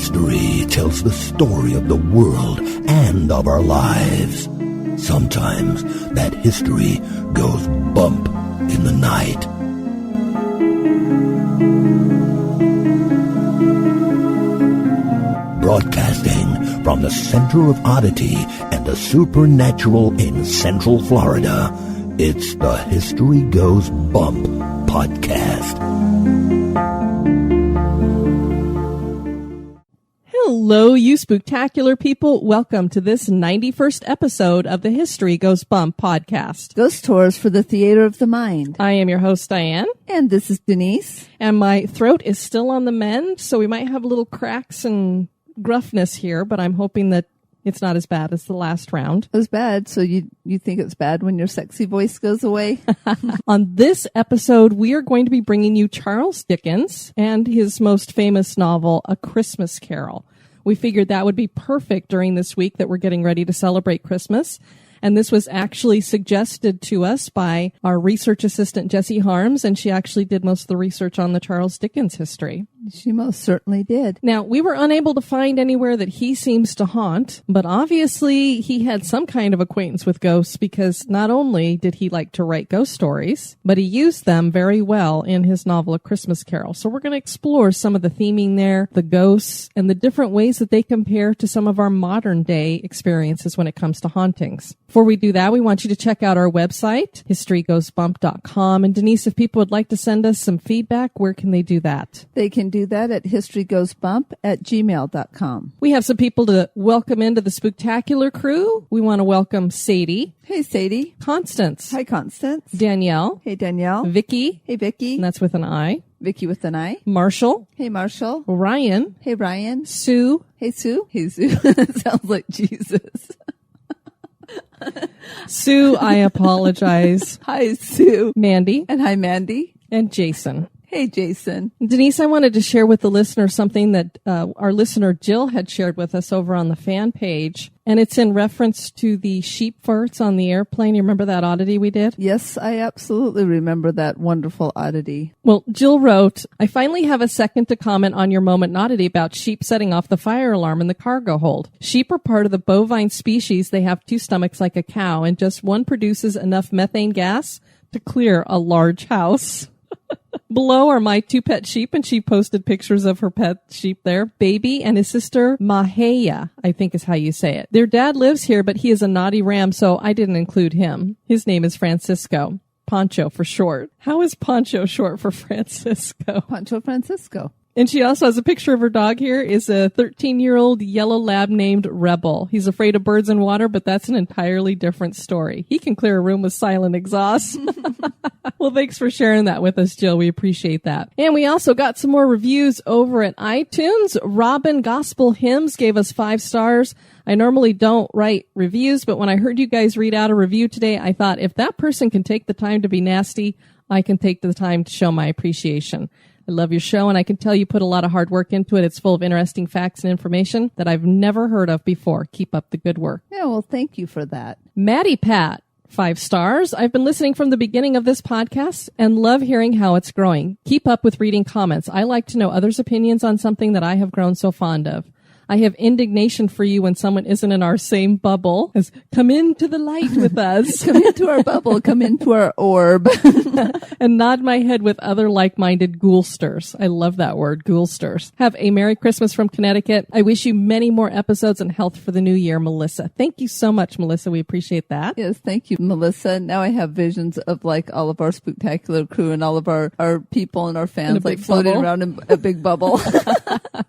History tells the story of the world and of our lives. Sometimes that history goes bump in the night. Broadcasting from the center of oddity and the supernatural in Central Florida, it's the History Goes Bump podcast. Hello, you spooktacular people. Welcome to this 91st episode of the History Goes Bump podcast. Ghost tours for the theater of the mind. I am your host, Diane. And this is Denise. And my throat is still on the mend, so we might have little cracks and gruffness here, but I'm hoping that it's not as bad as the last round. It was bad, so you think it's bad when your sexy voice goes away? On this episode, we are going to be bringing you Charles Dickens and his most famous novel, A Christmas Carol. We figured that would be perfect during this week that we're getting ready to celebrate Christmas. And this was actually suggested to us by our research assistant, Jessie Harms, and she actually did most of the research on the Charles Dickens history. She most certainly did. Now, we were unable to find anywhere that he seems to haunt, but obviously he had some kind of acquaintance with ghosts because not only did he like to write ghost stories, but he used them very well in his novel, A Christmas Carol. So we're going to explore some of the theming there, the ghosts, and the different ways that they compare to some of our modern day experiences when it comes to hauntings. Before we do that, we want you to check out our website, historygoesbump.com. And Denise, if people would like to send us some feedback, where can they do that? They can do that at historygoesbump@gmail.com. We have some people to welcome into the Spooktacular crew. We want to welcome Sadie. Hey, Sadie. Constance. Hi, Constance. Danielle. Hey, Danielle. Vicky. Hey, Vicky. And that's with an I. Vicky with an I. Marshall. Hey, Marshall. Ryan. Hey, Ryan. Sue. Hey, Sue. Hey, Sue. Sounds like Jesus. Sue, I apologize. Hi, Sue. Mandy. And hi, Mandy. And Jason. Hey, Jason. Denise, I wanted to share with the listener something that our listener Jill had shared with us over on the fan page, and it's in reference to the sheep farts on the airplane. You remember that oddity we did? Yes, I absolutely remember that wonderful oddity. Well, Jill wrote, I finally have a second to comment on your moment oddity about sheep setting off the fire alarm in the cargo hold. Sheep are part of the bovine species. They have two stomachs like a cow, and just one produces enough methane gas to clear a large house. Below are my two pet sheep, and she posted pictures of her pet sheep there. Baby and his sister, Mahaya, I think is how you say it. Their dad lives here, but he is a naughty ram, so I didn't include him. His name is Francisco. Pancho for short. How is Pancho short for Francisco? Pancho Francisco. And she also has a picture of her dog here. Is a 13-year-old yellow lab named Rebel. He's afraid of birds and water, but that's an entirely different story. He can clear a room with silent exhaust. Well, thanks for sharing that with us, Jill. We appreciate that. And we also got some more reviews over at iTunes. Robin Gospel Hymns gave us 5 stars. I normally don't write reviews, but when I heard you guys read out a review today, I thought if that person can take the time to be nasty, I can take the time to show my appreciation. I love your show, and I can tell you put a lot of hard work into it. It's full of interesting facts and information that I've never heard of before. Keep up the good work. Yeah, well, thank you for that. Maddie Pat, 5 stars. I've been listening from the beginning of this podcast and love hearing how it's growing. Keep up with reading comments. I like to know others' opinions on something that I have grown so fond of. I have indignation for you when someone isn't in our same bubble. As, come into the light with us. Come into our bubble. Come into our orb. And nod my head with other like-minded ghoulsters. I love that word, ghoulsters. Have a Merry Christmas from Connecticut. I wish you many more episodes and health for the new year, Melissa. Thank you so much, Melissa. We appreciate that. Yes, thank you, Melissa. Now I have visions of like all of our Spooktacular crew and all of our people and our fans like floating around in a big bubble.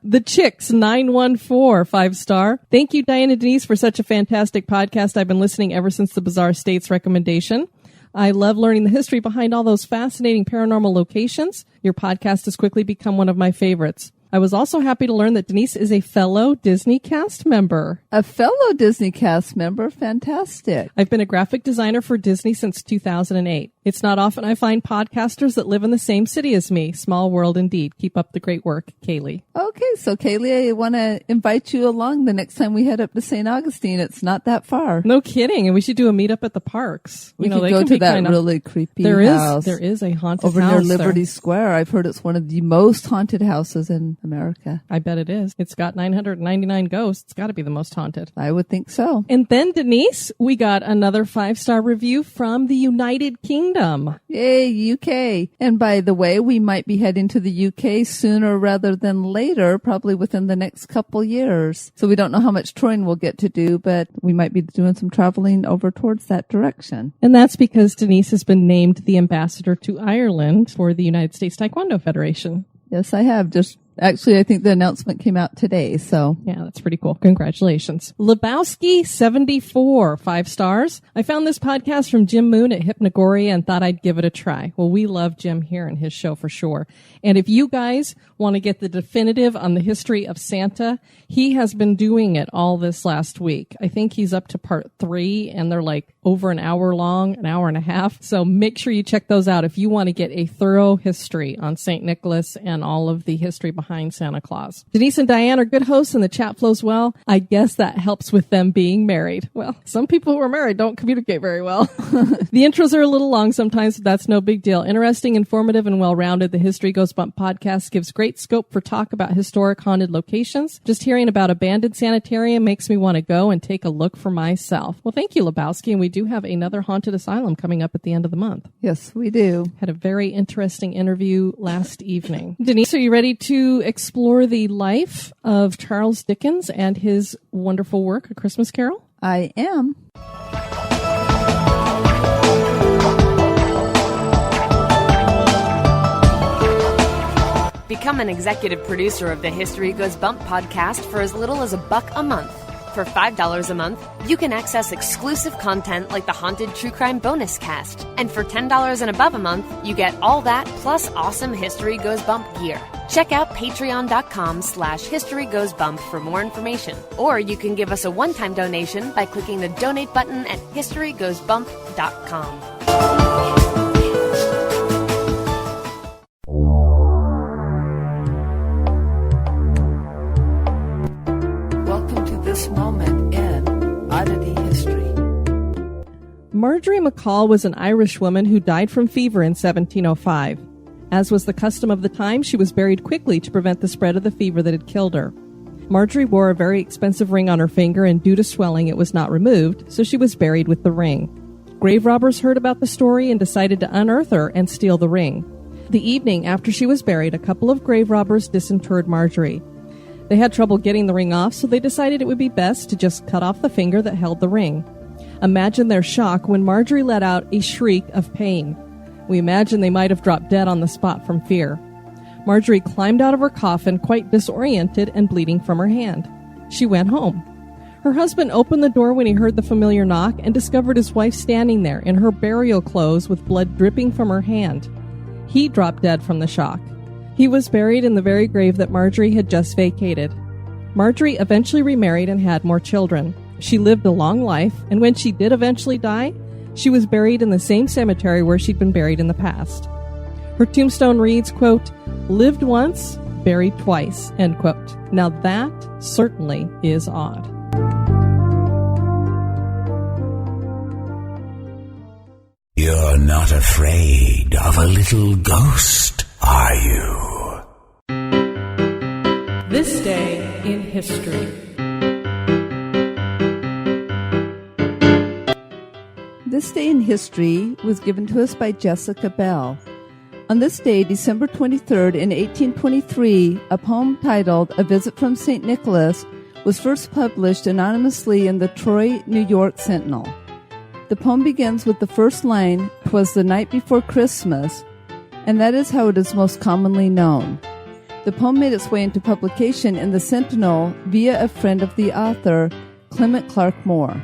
The Chicks 914. 5-star. Thank you, Diana Denise, for such a fantastic podcast. I've been listening ever since the Bizarre States recommendation. I love learning the history behind all those fascinating paranormal locations. Your podcast has quickly become one of my favorites. I was also happy to learn that Denise is a fellow Disney cast member. A fellow Disney cast member? Fantastic. I've been a graphic designer for Disney since 2008. It's not often I find podcasters that live in the same city as me. Small world indeed. Keep up the great work, Kaylee. Okay, so Kaylee, I want to invite you along the next time we head up to St. Augustine. It's not that far. No kidding. And we should do a meetup at the parks. We could go to that really creepy house. There is a haunted over house near Liberty Square. I've heard it's one of the most haunted houses in America. I bet it is. It's got 999 ghosts. It's got to be the most haunted. I would think so. And then, Denise, we got another 5-star review from the United Kingdom. Yay, UK. And by the way, we might be heading to the UK sooner rather than later, probably within the next couple years. So we don't know how much touring we'll get to do, but we might be doing some traveling over towards that direction. And that's because Denise has been named the ambassador to Ireland for the United States Taekwondo Federation. Yes, I have. Actually, I think the announcement came out today, so. Yeah, that's pretty cool. Congratulations. Lebowski 74, 5 stars. I found this podcast from Jim Moon at Hypnagoria and thought I'd give it a try. Well, we love Jim here and his show for sure. And if you guys want to get the definitive on the history of Santa, he has been doing it all this last week. I think he's up to part 3, and they're like over an hour long, an hour and a half. So make sure you check those out if you want to get a thorough history on St. Nicholas and all of the history behind Santa Claus. Denise and Diane are good hosts and the chat flows well. I guess that helps with them being married. Well, some people who are married don't communicate very well. The intros are a little long sometimes, but that's no big deal. Interesting, informative, and well-rounded. The History Goes Bump podcast gives great scope for talk about historic haunted locations. Just hearing about abandoned sanitarium makes me want to go and take a look for myself. Well, thank you, Lebowski. And we do have another haunted asylum coming up at the end of the month. Yes, we do. Had a very interesting interview last evening. Denise, are you ready to explore the life of Charles Dickens and his wonderful work, A Christmas Carol? I am. Become an executive producer of the History Goes Bump podcast for as little as $1 a month. For $5 a month, you can access exclusive content like the Haunted True Crime Bonus Cast. And for $10 and above a month, you get all that plus awesome History Goes Bump gear. Check out patreon.com/historygoesbump for more information. Or you can give us a one-time donation by clicking the donate button at historygoesbump.com. This moment in Oddity history. Marjorie McCall was an Irish woman who died from fever in 1705. As was the custom of the time, she was buried quickly to prevent the spread of the fever that had killed her. Marjorie wore a very expensive ring on her finger, and due to swelling, it was not removed, so she was buried with the ring. Grave robbers heard about the story and decided to unearth her and steal the ring. The evening after she was buried, a couple of grave robbers disinterred Marjorie. They had trouble getting the ring off, so they decided it would be best to just cut off the finger that held the ring. Imagine their shock when Marjorie let out a shriek of pain. We imagine they might have dropped dead on the spot from fear. Marjorie climbed out of her coffin, quite disoriented and bleeding from her hand. She went home. Her husband opened the door when he heard the familiar knock and discovered his wife standing there in her burial clothes with blood dripping from her hand. He dropped dead from the shock. He was buried in the very grave that Marjorie had just vacated. Marjorie eventually remarried and had more children. She lived a long life, and when she did eventually die, she was buried in the same cemetery where she'd been buried in the past. Her tombstone reads, quote, "Lived once, buried twice," end quote. Now that certainly is odd. You're not afraid of a little ghost, are you? This day in history. This day in history was given to us by Jessica Bell. On this day, December 23rd, in 1823, a poem titled A Visit from St. Nicholas was first published anonymously in the Troy, New York Sentinel. The poem begins with the first line, "'Twas the night before Christmas," and that is how it is most commonly known. The poem made its way into publication in the Sentinel via a friend of the author, Clement Clark Moore.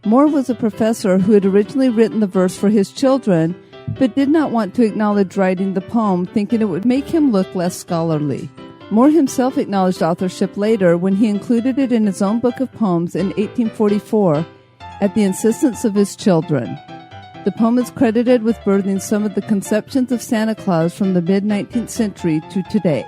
Moore was a professor who had originally written the verse for his children, but did not want to acknowledge writing the poem, thinking it would make him look less scholarly. Moore himself acknowledged authorship later when he included it in his own book of poems in 1844 at the insistence of his children. The poem is credited with birthing some of the conceptions of Santa Claus from the mid-19th century to today.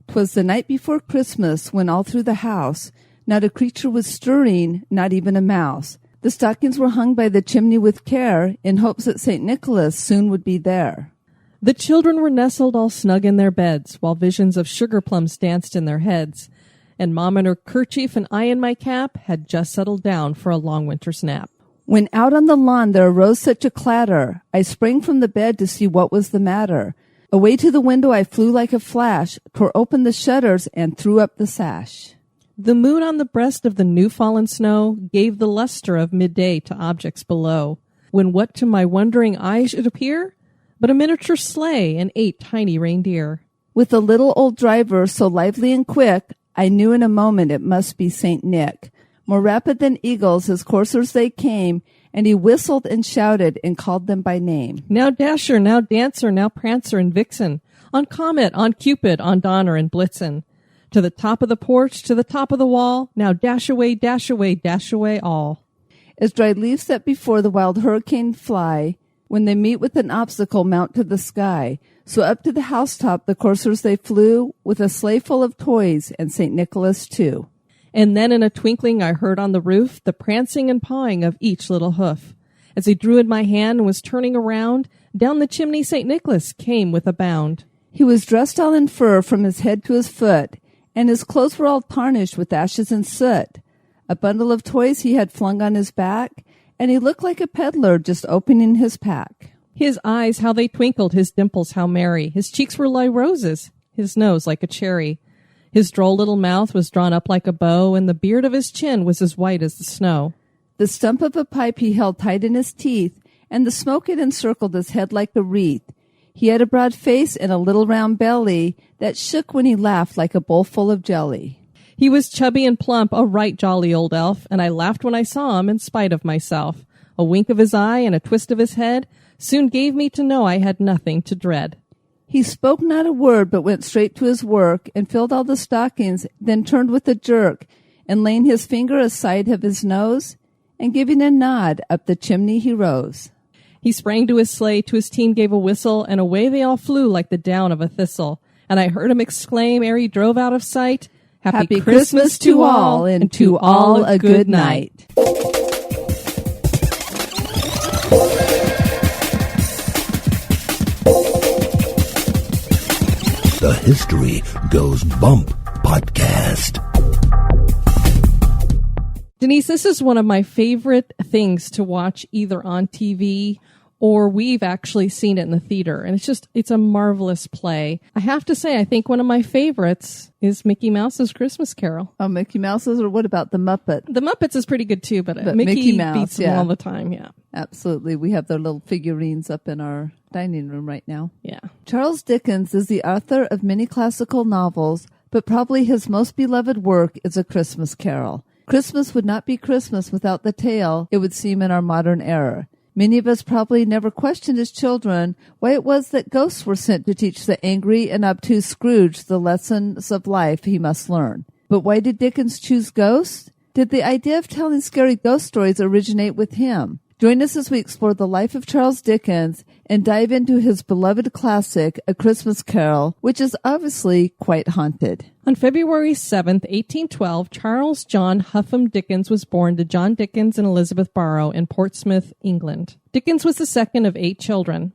'Twas the night before Christmas when all through the house not a creature was stirring, not even a mouse. The stockings were hung by the chimney with care in hopes that St. Nicholas soon would be there. The children were nestled all snug in their beds, while visions of sugar plums danced in their heads. And Mom in her kerchief and I in my cap had just settled down for a long winter's nap. When out on the lawn there arose such a clatter, I sprang from the bed to see what was the matter. Away to the window I flew like a flash, tore open the shutters, and threw up the sash. The moon on the breast of the new-fallen snow gave the luster of midday to objects below, when what to my wondering eyes should appear but a miniature sleigh and 8 tiny reindeer. With a little old driver so lively and quick, I knew in a moment it must be St. Nick. More rapid than eagles his coursers they came, and he whistled and shouted and called them by name. Now Dasher, now Dancer, now Prancer and Vixen, on Comet, on Cupid, on Donner and Blitzen. To the top of the porch, to the top of the wall, now dash away, dash away, dash away all. As dry leaves that before the wild hurricane fly, when they meet with an obstacle mount to the sky, so up to the housetop the coursers they flew, with a sleigh full of toys, and St. Nicholas too. And then in a twinkling I heard on the roof the prancing and pawing of each little hoof. As he drew in my hand and was turning around, down the chimney St. Nicholas came with a bound. He was dressed all in fur from his head to his foot, and his clothes were all tarnished with ashes and soot. A bundle of toys he had flung on his back, and he looked like a peddler just opening his pack. His eyes, how they twinkled, his dimples, how merry. His cheeks were like roses, his nose like a cherry. His droll little mouth was drawn up like a bow, and the beard of his chin was as white as the snow. The stump of a pipe he held tight in his teeth, and the smoke had encircled his head like a wreath. He had a broad face and a little round belly that shook when he laughed like a bowl full of jelly. He was chubby and plump, a right jolly old elf, and I laughed when I saw him in spite of myself. A wink of his eye and a twist of his head soon gave me to know I had nothing to dread. He spoke not a word, but went straight to his work, and filled all the stockings, then turned with a jerk, and laying his finger aside of his nose, and giving a nod, up the chimney he rose. He sprang to his sleigh, to his team gave a whistle, and away they all flew like the down of a thistle. And I heard him exclaim ere he drove out of sight, Happy Christmas to all, and to all a good night. The History Goes Bump podcast. Denise, this is one of my favorite things to watch either on TV or we've actually seen it in the theater. And it's a marvelous play. I have to say, I think one of my favorites is Mickey Mouse's Christmas Carol. Oh, Mickey Mouse's, or what about the Muppet? The Muppets is pretty good too, but Mickey Mouse beats them all the time, yeah. Absolutely. We have their little figurines up in our dining room right now. Yeah. Charles Dickens is the author of many classical novels, but probably his most beloved work is A Christmas Carol. Christmas would not be Christmas without the tale, it would seem, in our modern era. Many of us probably never questioned as children why it was that ghosts were sent to teach the angry and obtuse Scrooge the lessons of life he must learn. But why did Dickens choose ghosts? Did the idea of telling scary ghost stories originate with him? Join us as we explore the life of Charles Dickens and dive into his beloved classic, A Christmas Carol, which is obviously quite haunted. On February 7th, 1812, Charles John Huffam Dickens was born to John Dickens and Elizabeth Barrow in Portsmouth, England. Dickens was the second of 8 children.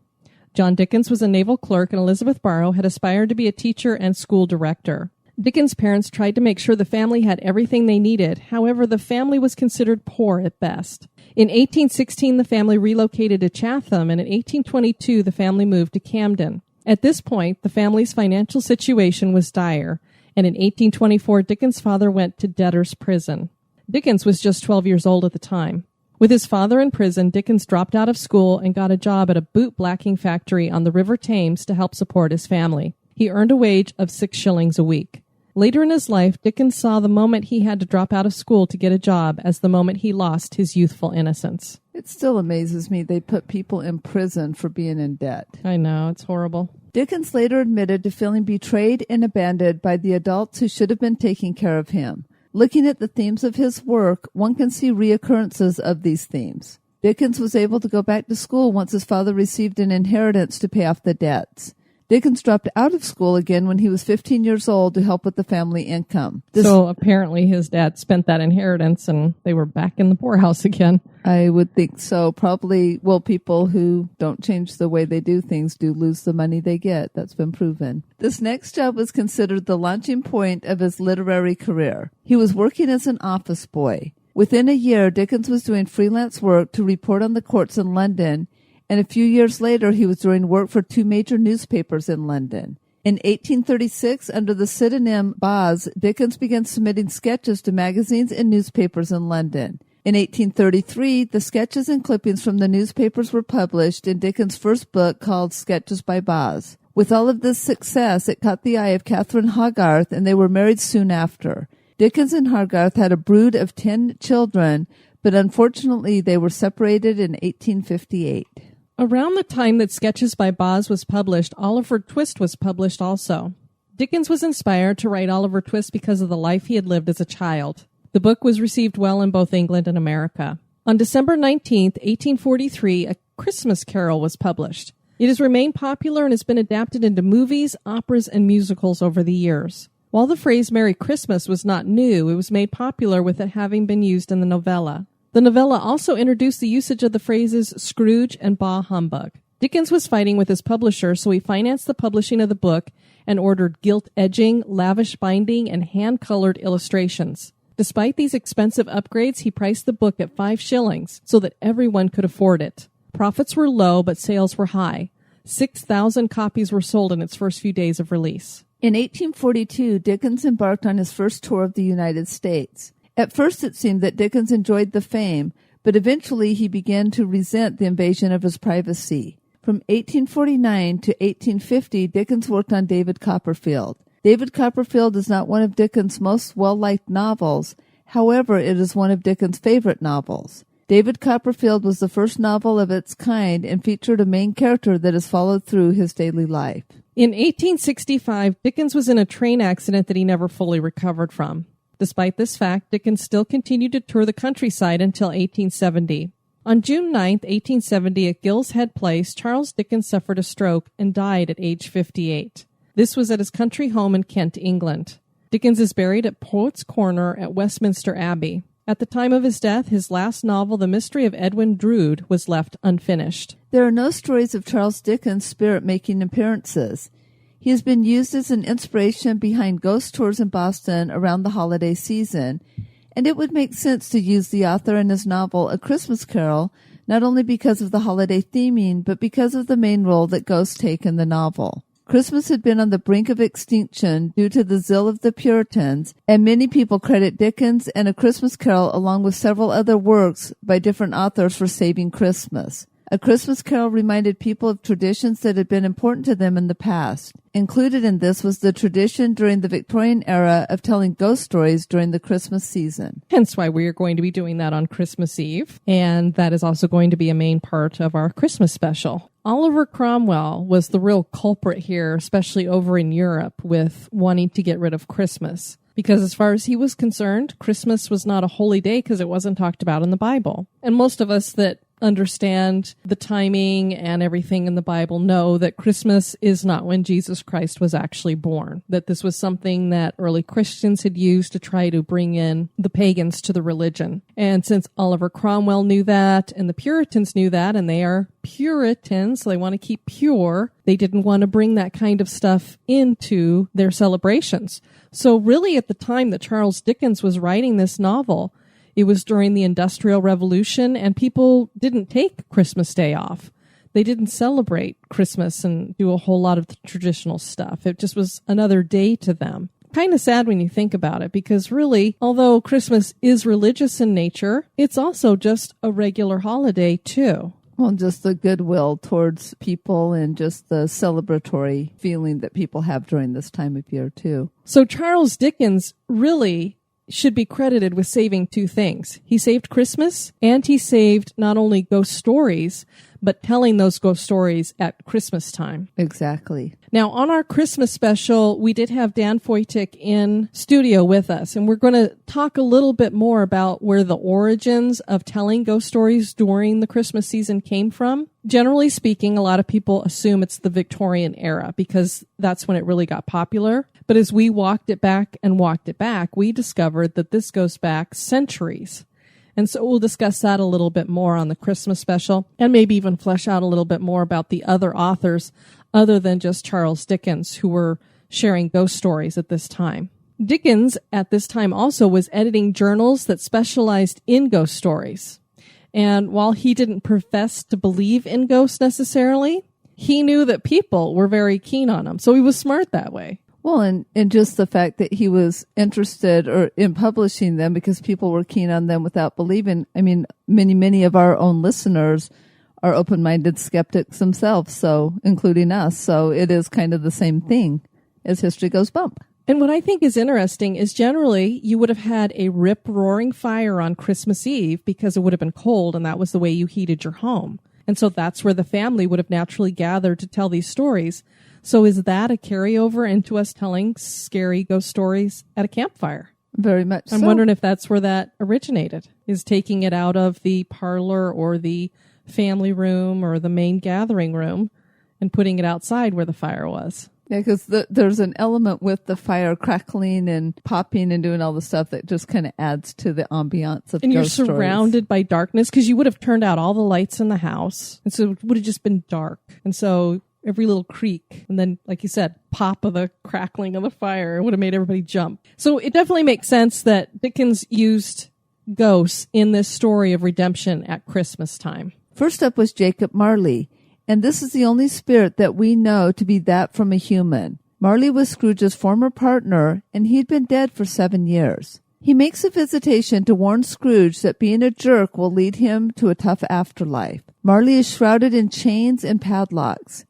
John Dickens was a naval clerk, and Elizabeth Barrow had aspired to be a teacher and school director. Dickens' parents tried to make sure the family had everything they needed. However, the family was considered poor at best. In 1816, the family relocated to Chatham, and in 1822, the family moved to Camden. At this point, the family's financial situation was dire, and in 1824, Dickens' father went to debtor's prison. Dickens was just 12 years old at the time. With his father in prison, Dickens dropped out of school and got a job at a boot blacking factory on the River Thames to help support his family. He earned a wage of 6 shillings a week. Later in his life, Dickens saw the moment he had to drop out of school to get a job as the moment he lost his youthful innocence. It still amazes me they put people in prison for being in debt. I know, it's horrible. Dickens later admitted to feeling betrayed and abandoned by the adults who should have been taking care of him. Looking at the themes of his work, one can see reoccurrences of these themes. Dickens was able to go back to school once his father received an inheritance to pay off the debts. Dickens dropped out of school again when he was 15 years old to help with the family income. So apparently his dad spent that inheritance and they were back in the poorhouse again. I would think so. Probably, well, people who don't change the way they do things do lose the money they get. That's been proven. This next job was considered the launching point of his literary career. He was working as an office boy. Within a year, Dickens was doing freelance work to report on the courts in London, and a few years later, he was doing work for 2 major newspapers in London. In 1836, under the pseudonym Boz, Dickens began submitting sketches to magazines and newspapers in London. In 1833, the sketches and clippings from the newspapers were published in Dickens' first book called Sketches by Boz. With all of this success, it caught the eye of Catherine Hogarth, and they were married soon after. Dickens and Hogarth had a brood of 10 children, but unfortunately they were separated in 1858. Around the time that Sketches by Boz was published, Oliver Twist was published also. Dickens was inspired to write Oliver Twist because of the life he had lived as a child. The book was received well in both England and America. On December 19th, 1843, A Christmas Carol was published. It has remained popular and has been adapted into movies, operas, and musicals over the years. While the phrase Merry Christmas was not new, it was made popular with it having been used in the novella. The novella also introduced the usage of the phrases Scrooge and bah humbug. Dickens was fighting with his publisher, so he financed the publishing of the book and ordered gilt edging, lavish binding, and hand-colored illustrations. Despite these expensive upgrades, he priced the book at 5 shillings so that everyone could afford it. Profits were low, but sales were high. 6,000 copies were sold in its first few days of release. In 1842, Dickens embarked on his first tour of the United States. At first it seemed that Dickens enjoyed the fame, but eventually he began to resent the invasion of his privacy. From 1849 to 1850, Dickens worked on David Copperfield. David Copperfield is not one of Dickens' most well-liked novels. However, it is one of Dickens' favorite novels. David Copperfield was the first novel of its kind and featured a main character that is followed through his daily life. In 1865, Dickens was in a train accident that he never fully recovered from. Despite this fact, Dickens still continued to tour the countryside until 1870. On June 9, 1870, at Gill's Head Place, Charles Dickens suffered a stroke and died at age 58. This was at his country home in Kent, England. Dickens is buried at Poets' Corner at Westminster Abbey. At the time of his death, his last novel, The Mystery of Edwin Drood, was left unfinished. There are no stories of Charles Dickens' spirit making appearances. He has been used as an inspiration behind ghost tours in Boston around the holiday season, and it would make sense to use the author in his novel A Christmas Carol, not only because of the holiday theming, but because of the main role that ghosts take in the novel. Christmas had been on the brink of extinction due to the zeal of the Puritans, and many people credit Dickens and A Christmas Carol along with several other works by different authors for saving Christmas. A Christmas Carol reminded people of traditions that had been important to them in the past. Included in this was the tradition during the Victorian era of telling ghost stories during the Christmas season. Hence why we are going to be doing that on Christmas Eve, and that is also going to be a main part of our Christmas special. Oliver Cromwell was the real culprit here, especially over in Europe, with wanting to get rid of Christmas. Because as far as he was concerned, Christmas was not a holy day because it wasn't talked about in the Bible. And most of us that understand the timing and everything in the Bible know that Christmas is not when Jesus Christ was actually born, that this was something that early Christians had used to try to bring in the pagans to the religion. And since Oliver Cromwell knew that and the Puritans knew that, and they are Puritans, so they want to keep pure, they didn't want to bring that kind of stuff into their celebrations. So really at the time that Charles Dickens was writing this novel, it was during the Industrial Revolution, and people didn't take Christmas Day off. They didn't celebrate Christmas and do a whole lot of the traditional stuff. It just was another day to them. Kind of sad when you think about it, because really, although Christmas is religious in nature, it's also just a regular holiday too. Well, just the goodwill towards people and just the celebratory feeling that people have during this time of year too. So Charles Dickens really should be credited with saving two things. He saved Christmas, and he saved not only ghost stories, but telling those ghost stories at Christmas time. Exactly. Now, on our Christmas special, we did have Dan Foytik in studio with us, and we're going to talk a little bit more about where the origins of telling ghost stories during the Christmas season came from. Generally speaking, a lot of people assume it's the Victorian era because that's when it really got popular. But as we walked it back, we discovered that this goes back centuries. And so we'll discuss that a little bit more on the Christmas special and maybe even flesh out a little bit more about the other authors other than just Charles Dickens who were sharing ghost stories at this time. Dickens at this time also was editing journals that specialized in ghost stories. And while he didn't profess to believe in ghosts necessarily, he knew that people were very keen on them. So he was smart that way. Well, and just the fact that he was interested in publishing them because people were keen on them without believing. I mean, many of our own listeners are open-minded skeptics themselves, so including us. So it is kind of the same thing as history goes bump. And what I think is interesting is generally you would have had a rip-roaring fire on Christmas Eve because it would have been cold and that was the way you heated your home. And so that's where the family would have naturally gathered to tell these stories. So is that a carryover into us telling scary ghost stories at a campfire? Very much so. I'm wondering if that's where that originated, is taking it out of the parlor or the family room or the main gathering room and putting it outside where the fire was. Yeah, because there's an element with the fire crackling and popping and doing all the stuff that just kind of adds to the ambiance of and ghost stories. And you're surrounded by darkness because you would have turned out all the lights in the house. And so it would have just been dark. And so every little creak and then, like you said, pop of the crackling of the fire would have made everybody jump. So it definitely makes sense that Dickens used ghosts in this story of redemption at Christmas time. First up was Jacob Marley. And this is the only spirit that we know to be that from a human. Marley was Scrooge's former partner, and he'd been dead for 7 years. He makes a visitation to warn Scrooge that being a jerk will lead him to a tough afterlife. Marley is shrouded in chains and padlocks,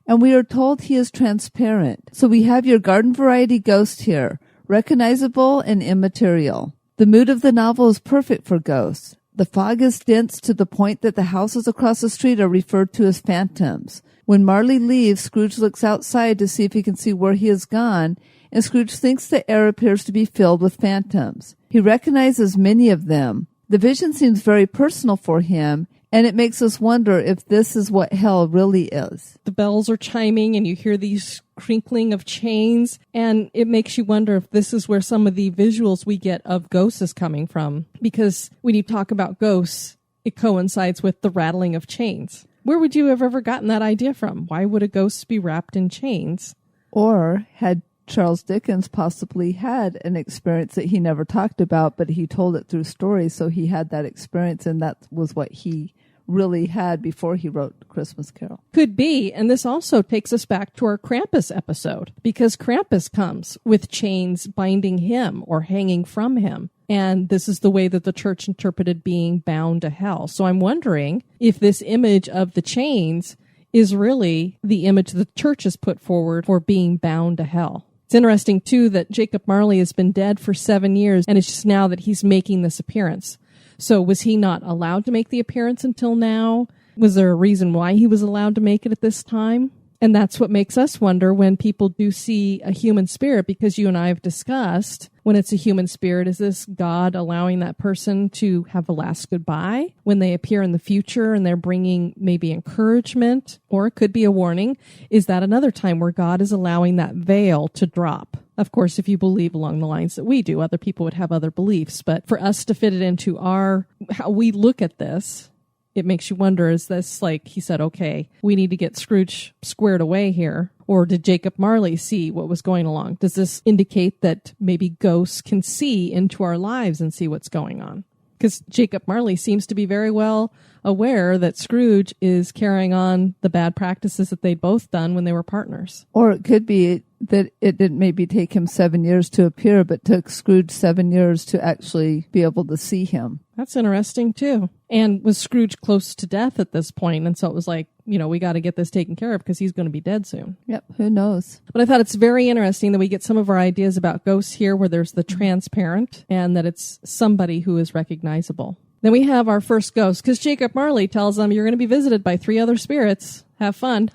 and we are told he is transparent. So we have your garden variety ghost here, recognizable and immaterial. The mood of the novel is perfect for ghosts. The fog is dense to the point that the houses across the street are referred to as phantoms. When Marley leaves, Scrooge looks outside to see if he can see where he has gone, and Scrooge thinks the air appears to be filled with phantoms. He recognizes many of them. The vision seems very personal for him, and it makes us wonder if this is what hell really is. The bells are chiming and you hear these crinkling of chains, and it makes you wonder if this is where some of the visuals we get of ghosts is coming from. Because when you talk about ghosts, it coincides with the rattling of chains. Where would you have ever gotten that idea from? Why would a ghost be wrapped in chains? Or had Charles Dickens possibly had an experience that he never talked about, but he told it through stories, so he had that experience, and that was what he really had before he wrote Christmas Carol. Could be, and this also takes us back to our Krampus episode, because Krampus comes with chains binding him or hanging from him. And this is the way that the church interpreted being bound to hell. So I'm wondering if this image of the chains is really the image the church has put forward for being bound to hell. It's interesting, too, that Jacob Marley has been dead for 7 years, and it's just now that he's making this appearance. So was he not allowed to make the appearance until now? Was there a reason why he was allowed to make it at this time? And that's what makes us wonder when people do see a human spirit, because you and I have discussed when it's a human spirit, is this God allowing that person to have a last goodbye when they appear in the future and they're bringing maybe encouragement, or it could be a warning? Is that another time where God is allowing that veil to drop? Of course, if you believe along the lines that we do, other people would have other beliefs. But for us to fit it into how we look at this, it makes you wonder, is this like he said, okay, we need to get Scrooge squared away here? Or did Jacob Marley see what was going along? Does this indicate that maybe ghosts can see into our lives and see what's going on? Because Jacob Marley seems to be very well aware that Scrooge is carrying on the bad practices that they'd both done when they were partners. Or it could be that it didn't maybe take him 7 years to appear, but took Scrooge 7 years to actually be able to see him. That's interesting, too. And was Scrooge close to death at this point? And so it was like, we got to get this taken care of because he's going to be dead soon. Yep, who knows? But I thought it's very interesting that we get some of our ideas about ghosts here where there's the transparent and that it's somebody who is recognizable. Then we have our first ghost, because Jacob Marley tells them you're going to be visited by 3 other spirits. Have fun.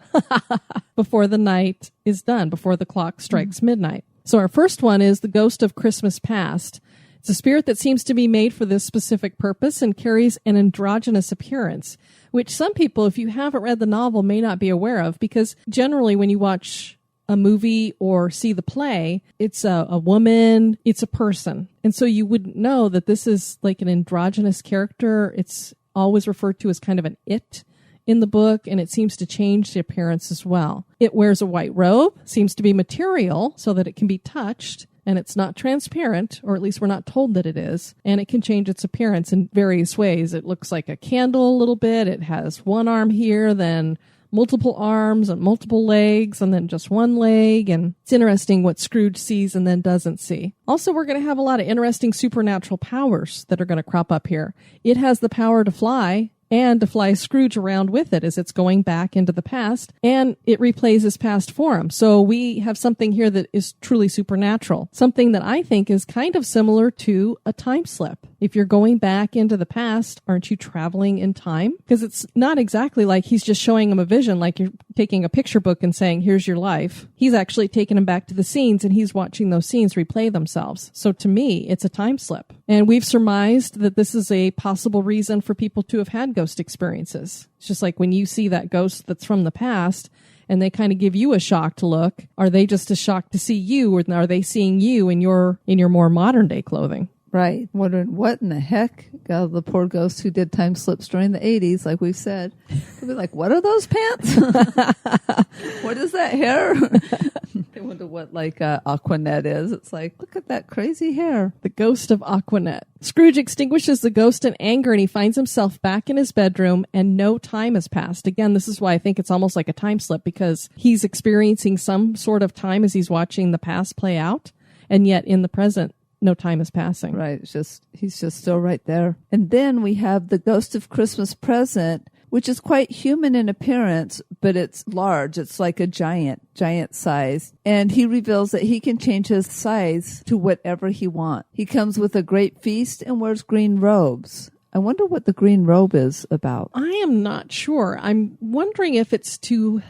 Before the night is done, before the clock strikes midnight. So our first one is the ghost of Christmas past. It's a spirit that seems to be made for this specific purpose and carries an androgynous appearance, which some people, if you haven't read the novel, may not be aware of, because generally when you watch a movie or see the play, it's a woman, it's a person. And so you wouldn't know that this is like an androgynous character. It's always referred to as kind of an it in the book, and it seems to change the appearance as well. It wears a white robe, seems to be material so that it can be touched, and it's not transparent, or at least we're not told that it is, and it can change its appearance in various ways. It looks like a candle a little bit. It has one arm here, then multiple arms and multiple legs, and then just one leg. And it's interesting what Scrooge sees and then doesn't see. Also, we're going to have a lot of interesting supernatural powers that are going to crop up here. It has the power to fly, and to fly Scrooge around with it as it's going back into the past, and it replays his past for him. So we have something here that is truly supernatural, something that I think is kind of similar to a time slip. If you're going back into the past, aren't you traveling in time? Because it's not exactly like he's just showing him a vision, like you're taking a picture book and saying, here's your life. He's actually taking him back to the scenes, and he's watching those scenes replay themselves. So to me, it's a time slip. And we've surmised that this is a possible reason for people to have had ghost experiences. It's just like when you see that ghost that's from the past and they kind of give you a shocked look, are they just as shocked to see you, or are they seeing you in your more modern day clothing? Right. Wondering what in the heck? The poor ghost who did time slips during the 80s, like we've said. They'll be like, what are those pants? What is that hair? They wonder what Aquanet is. It's like, look at that crazy hair. The ghost of Aquanet. Scrooge extinguishes the ghost in anger, and he finds himself back in his bedroom, and no time has passed. Again, this is why I think it's almost like a time slip, because he's experiencing some sort of time as he's watching the past play out, and yet in the present, no time is passing. Right. He's just still right there. And then we have the ghost of Christmas present, which is quite human in appearance, but it's large. It's like a giant size. And he reveals that he can change his size to whatever he wants. He comes with a great feast and wears green robes. I wonder what the green robe is about. I am not sure. I'm wondering if it's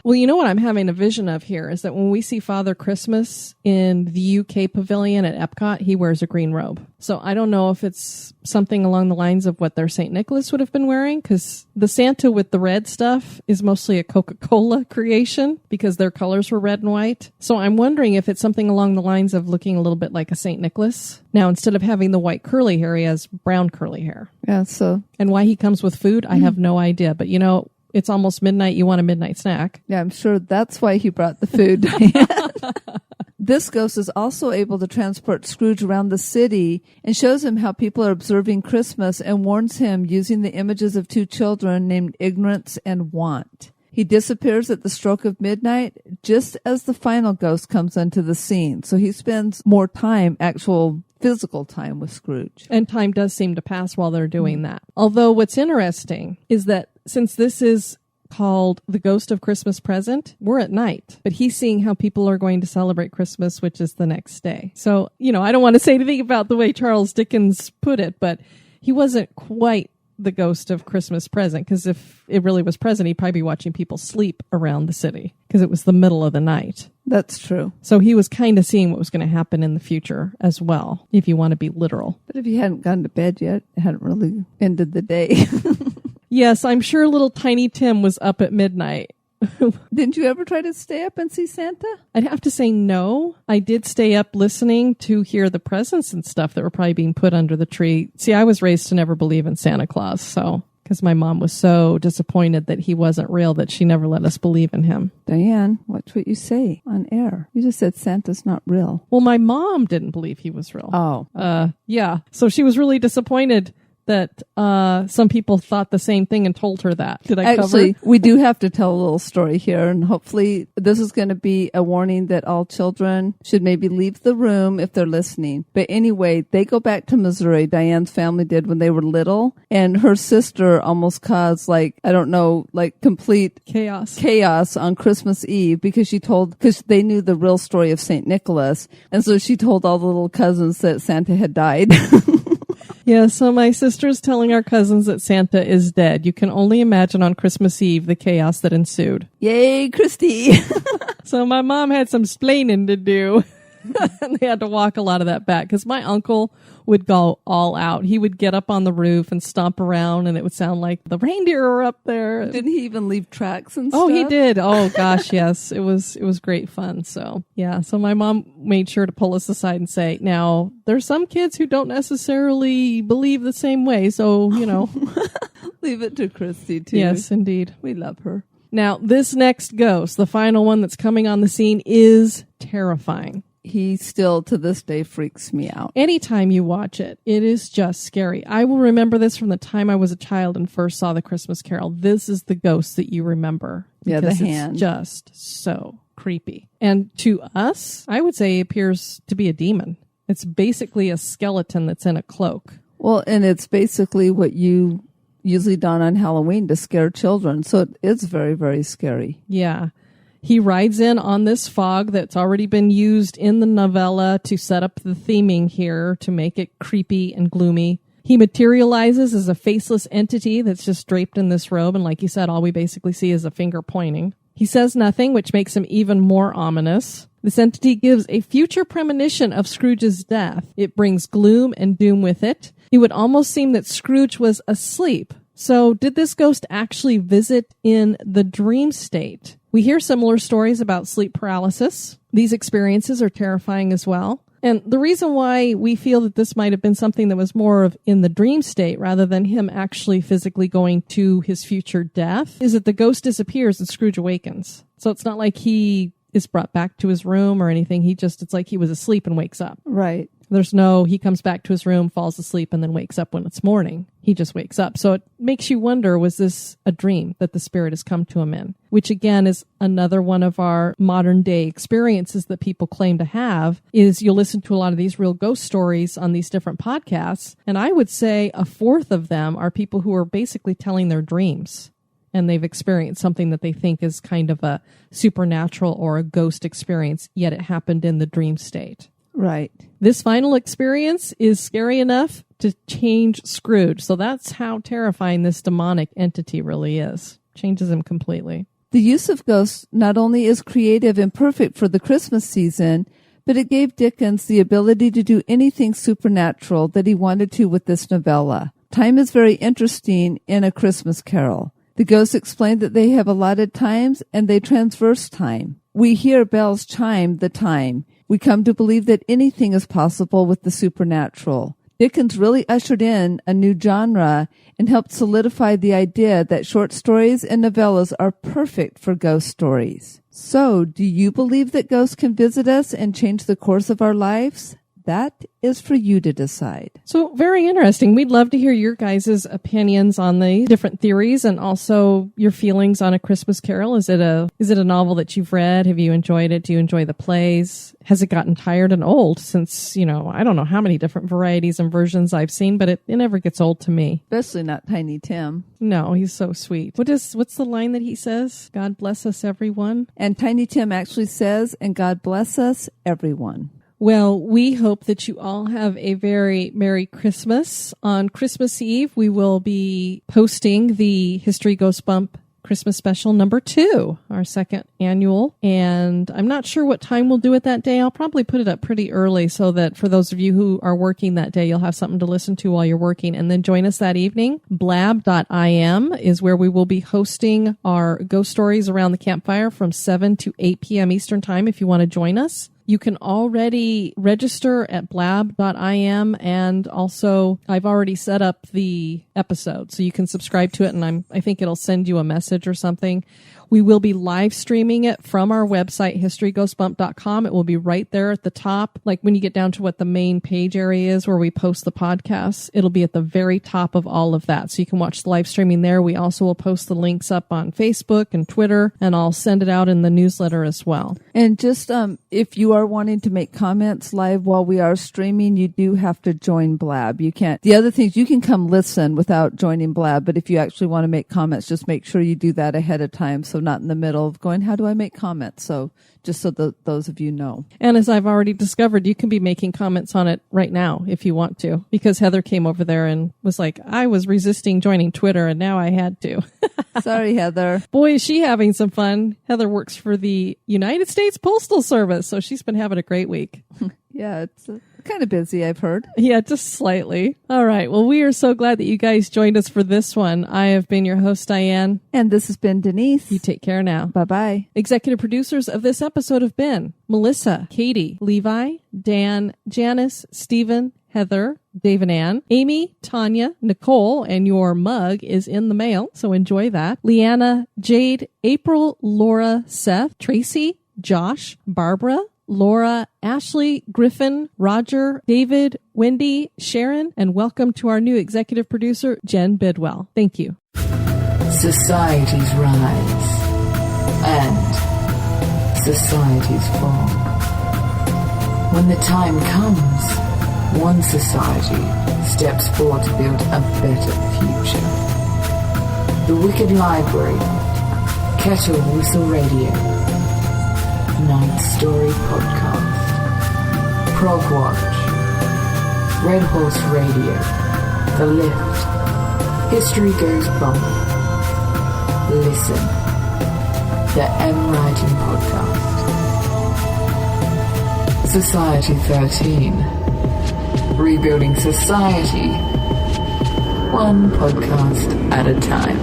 well, you know what I'm having a vision of here is that when we see Father Christmas in the UK pavilion at Epcot, he wears a green robe. So I don't know if it's something along the lines of what their St. Nicholas would have been wearing, because the Santa with the red stuff is mostly a Coca-Cola creation because their colors were red and white. So I'm wondering if it's something along the lines of looking a little bit like a St. Nicholas. Now, instead of having the white curly hair, he has brown curly hair. Yeah, so. And why he comes with food, I have no idea. But it's almost midnight. You want a midnight snack. Yeah, I'm sure that's why he brought the food, Diane. This ghost is also able to transport Scrooge around the city and shows him how people are observing Christmas and warns him using the images of 2 children named Ignorance and Want. He disappears at the stroke of midnight just as the final ghost comes onto the scene. So he spends more time, actual physical time, with Scrooge. And time does seem to pass while they're doing that. Although what's interesting is that since this is called The Ghost of Christmas Present, we're at night, but he's seeing how people are going to celebrate Christmas, which is the next day. So, I don't want to say anything about the way Charles Dickens put it, but he wasn't quite the ghost of Christmas present, because if it really was present, he'd probably be watching people sleep around the city because it was the middle of the night. That's true. So he was kind of seeing what was going to happen in the future as well, if you want to be literal. But if he hadn't gone to bed yet, it hadn't really ended the day. Yes, I'm sure little tiny Tim was up at midnight. Didn't you ever try to stay up and see Santa? I'd have to say no. I did stay up listening to hear the presents and stuff that were probably being put under the tree. See, I was raised to never believe in Santa Claus, because my mom was so disappointed that he wasn't real that she never let us believe in him. Diane, watch what you say on air. You just said Santa's not real. Well, my mom didn't believe he was real. Oh. Yeah. So she was really disappointed that some people thought the same thing and told her that. Did I Actually, cover? We do have to tell a little story here, and hopefully this is going to be a warning that all children should maybe leave the room if they're listening. But anyway, they go back to Missouri. Diane's family did when they were little, and her sister almost caused complete chaos on Christmas Eve because they knew the real story of St. Nicholas, and so she told all the little cousins that Santa had died. Yeah, so my sister's telling our cousins that Santa is dead. You can only imagine on Christmas Eve the chaos that ensued. Yay, Christy. So my mom had some splaining to do. And they had to walk a lot of that back because my uncle would go all out. He would get up on the roof and stomp around, and it would sound like the reindeer are up there. Didn't he even leave tracks and stuff? Oh, he did. Oh, gosh, yes. It was great fun. So, yeah. So my mom made sure to pull us aside and say, now, there's some kids who don't necessarily believe the same way. So, Leave it to Christy, too. Yes, indeed. We love her. Now, this next ghost, the final one that's coming on the scene, is terrifying. He still, to this day, freaks me out. Anytime you watch it, it is just scary. I will remember this from the time I was a child and first saw The Christmas Carol. This is the ghost that you remember. Yeah, the hand. It's just so creepy. And to us, I would say it appears to be a demon. It's basically a skeleton that's in a cloak. Well, and it's basically what you usually done on Halloween to scare children. So it is very, very scary. Yeah. He rides in on this fog that's already been used in the novella to set up the theming here to make it creepy and gloomy. He materializes as a faceless entity that's just draped in this robe. And like you said, all we basically see is a finger pointing. He says nothing, which makes him even more ominous. This entity gives a future premonition of Scrooge's death. It brings gloom and doom with it. It would almost seem that Scrooge was asleep. So did this ghost actually visit in the dream state? We hear similar stories about sleep paralysis. These experiences are terrifying as well. And the reason why we feel that this might have been something that was more of in the dream state rather than him actually physically going to his future death is that the ghost disappears and Scrooge awakens. So it's not like he is brought back to his room or anything. It's like he was asleep and wakes up. Right. He comes back to his room, falls asleep, and then wakes up when it's morning. He just wakes up. So it makes you wonder, was this a dream that the spirit has come to him in? Which again is another one of our modern day experiences that people claim to have is you'll listen to a lot of these real ghost stories on these different podcasts. And I would say a fourth of them are people who are basically telling their dreams. And they've experienced something that they think is kind of a supernatural or a ghost experience, yet it happened in the dream state. Right. This final experience is scary enough to change Scrooge. So that's how terrifying this demonic entity really is. Changes him completely. The use of ghosts not only is creative and perfect for the Christmas season, but it gave Dickens the ability to do anything supernatural that he wanted to with this novella. Time is very interesting in A Christmas Carol. The ghosts explain that they have allotted times and they transverse time. We hear bells chime the time. We come to believe that anything is possible with the supernatural. Dickens really ushered in a new genre and helped solidify the idea that short stories and novellas are perfect for ghost stories. So, do you believe that ghosts can visit us and change the course of our lives? That is for you to decide. So very interesting. We'd love to hear your guys' opinions on the different theories and also your feelings on A Christmas Carol. Is it a novel that you've read? Have you enjoyed it? Do you enjoy the plays? Has it gotten tired and old since, I don't know how many different varieties and versions I've seen, but it never gets old to me. Especially not Tiny Tim. No, he's so sweet. What's the line that he says? God bless us, everyone. And Tiny Tim actually says, and God bless us, everyone. Well, we hope that you all have a very Merry Christmas. On Christmas Eve, we will be posting the History Ghost Bump Christmas Special number 2, our second annual. And I'm not sure what time we'll do it that day. I'll probably put it up pretty early so that for those of you who are working that day, you'll have something to listen to while you're working. And then join us that evening. Blab.im is where we will be hosting our ghost stories around the campfire from 7 to 8 p.m. Eastern Time if you want to join us. You can already register at blab.im, and also I've already set up the episode, so you can subscribe to it, and I think it'll send you a message or something. We will be live streaming it from our website, historyghostbump.com. It will be right there at the top. Like when you get down to what the main page area is where we post the podcasts, it'll be at the very top of all of that. So you can watch the live streaming there. We also will post the links up on Facebook and Twitter, and I'll send it out in the newsletter as well. And just if you are wanting to make comments live while we are streaming, you do have to join Blab. You can't. The other things, you can come listen without joining Blab, but if you actually want to make comments, just make sure you do that ahead of time. So not in the middle of going, how do I make comments? So just so that those of you know. And as I've already discovered, you can be making comments on it right now if you want to, because Heather came over there and was like, I was resisting joining Twitter and now I had to. Sorry, Heather. Boy, is she having some fun. Heather works for the United States Postal Service, so she's been having a great week. Yeah, it's kind of busy, I've heard. Yeah, just slightly. All right. Well, we are so glad that you guys joined us for this one. I have been your host, Diane. And this has been Denise. You take care now. Bye-bye. Executive producers of this episode have been Melissa, Katie, Levi, Dan, Janice, Stephen, Heather, Dave and Ann, Amy, Tanya, Nicole, and your mug is in the mail, so enjoy that. Leanna, Jade, April, Laura, Seth, Tracy, Josh, Barbara, Laura, Ashley, Griffin, Roger, David, Wendy, Sharon, and welcome to our new executive producer, Jen Bidwell. Thank you. Societies rise and societies fall. When the time comes, one society steps forward to build a better future. The Wicked Library, Kettle Whistle Radio, Night Story Podcast, Prog Watch, Red Horse Radio, The Lift, History Goes Bump, Listen, The M Writing Podcast, Society 13, Rebuilding Society, one podcast at a time.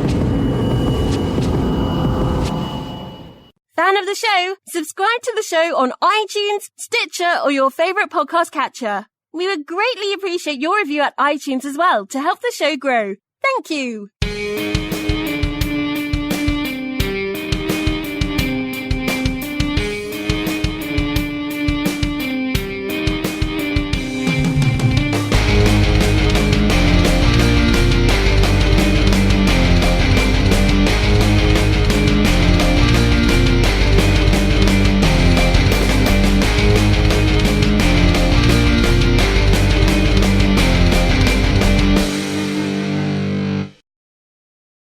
Fan of the show? Subscribe to the show on iTunes, Stitcher, or your favorite podcast catcher. We would greatly appreciate your review at iTunes as well to help the show grow. Thank you.